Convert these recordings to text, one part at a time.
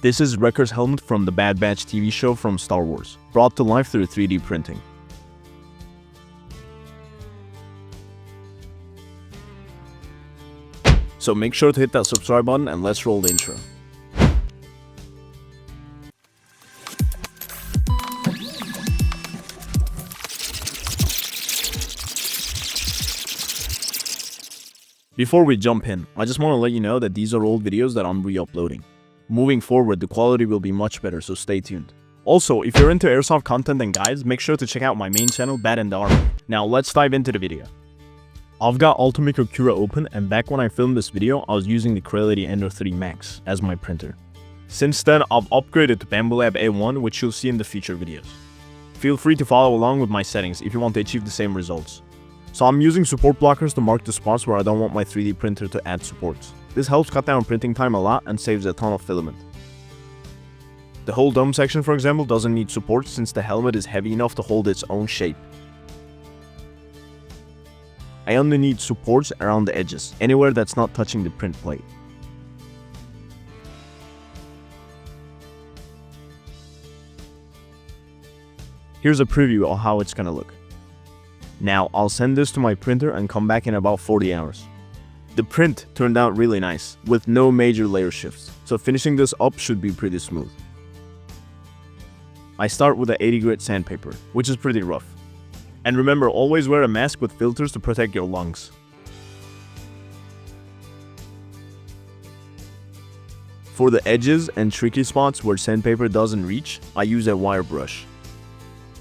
This is Wrecker's helmet from the Bad Batch TV show from Star Wars, brought to life through 3D printing. So make sure to hit that subscribe button and let's roll the intro. Before we jump in, I just want to let you know that these are old videos that I'm re-uploading. Moving forward, the quality will be much better, so stay tuned. Also, if you're into airsoft content and guides, make sure to check out my main channel, Bat and the Army. Now let's dive into the video. I've got Ultimaker Cura open, and back when I filmed this video, I was using the Acrylic Ender 3 Max as my printer. Since then, I've upgraded to Bambu Lab A1, which you'll see in the future videos. Feel free to follow along with my settings if you want to achieve the same results. So I'm using support blockers to mark the spots where I don't want my 3D printer to add supports. This helps cut down printing time a lot and saves a ton of filament. The whole dome section, for example, doesn't need support since the helmet is heavy enough to hold its own shape. I only need supports around the edges, anywhere that's not touching the print plate. Here's a preview of how it's gonna look. Now, I'll send this to my printer and come back in about 40 hours. The print turned out really nice, with no major layer shifts, so finishing this up should be pretty smooth. I start with an 80 grit sandpaper, which is pretty rough. And remember, always wear a mask with filters to protect your lungs. For the edges and tricky spots where sandpaper doesn't reach, I use a wire brush.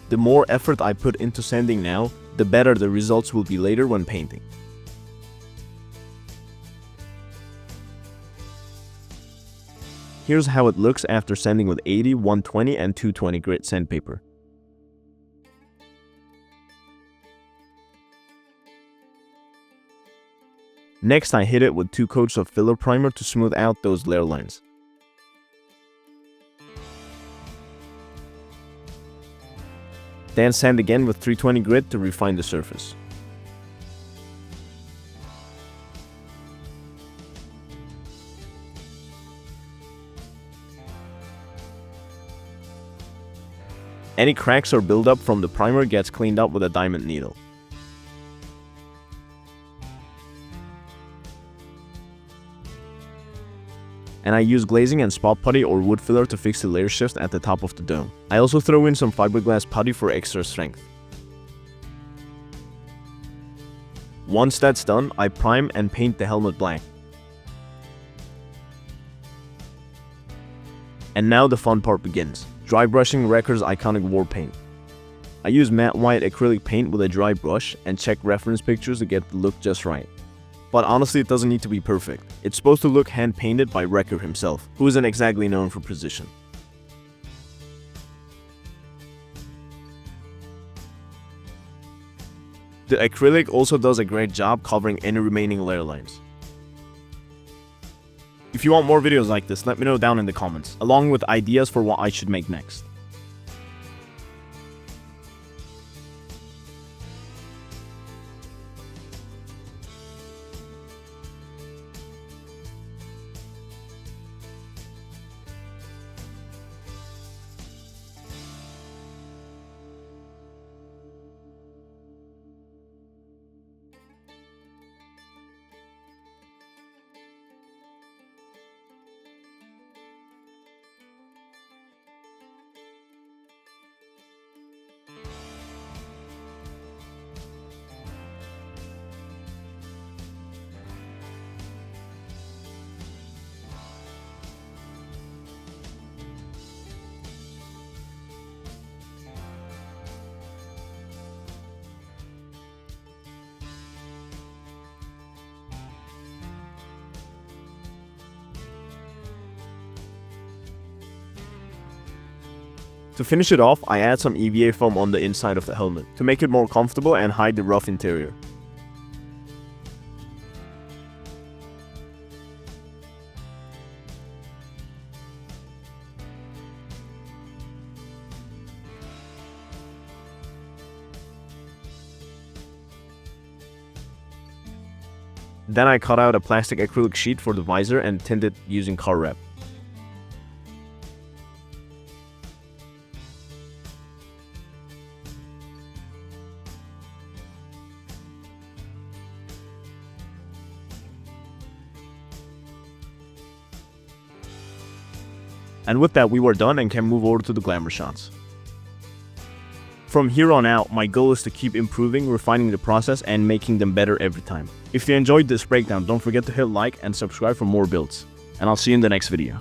The more effort I put into sanding now, the better the results will be later when painting. Here's how it looks after sanding with 80, 120 and 220 grit sandpaper. Next, I hit it with 2 coats of filler primer to smooth out those layer lines. Then sand again with 320 grit to refine the surface. Any cracks or buildup from the primer gets cleaned up with a diamond needle. And I use glazing and spot putty or wood filler to fix the layer shift at the top of the dome. I also throw in some fiberglass putty for extra strength. Once that's done, I prime and paint the helmet black. And now the fun part begins, dry brushing Wrecker's iconic war paint. I use matte white acrylic paint with a dry brush and check reference pictures to get the look just right. But honestly, it doesn't need to be perfect. It's supposed to look hand-painted by Wrecker himself, who isn't exactly known for precision. The acrylic also does a great job covering any remaining layer lines. If you want more videos like this, let me know down in the comments, along with ideas for what I should make next. To finish it off, I add some EVA foam on the inside of the helmet to make it more comfortable and hide the rough interior. Then I cut out a plastic acrylic sheet for the visor and tint it using car wrap. And with that, we were done and can move over to the Glamour shots. From here on out, my goal is to keep improving, refining the process, and making them better every time. If you enjoyed this breakdown, don't forget to hit like and subscribe for more builds. And I'll see you in the next video.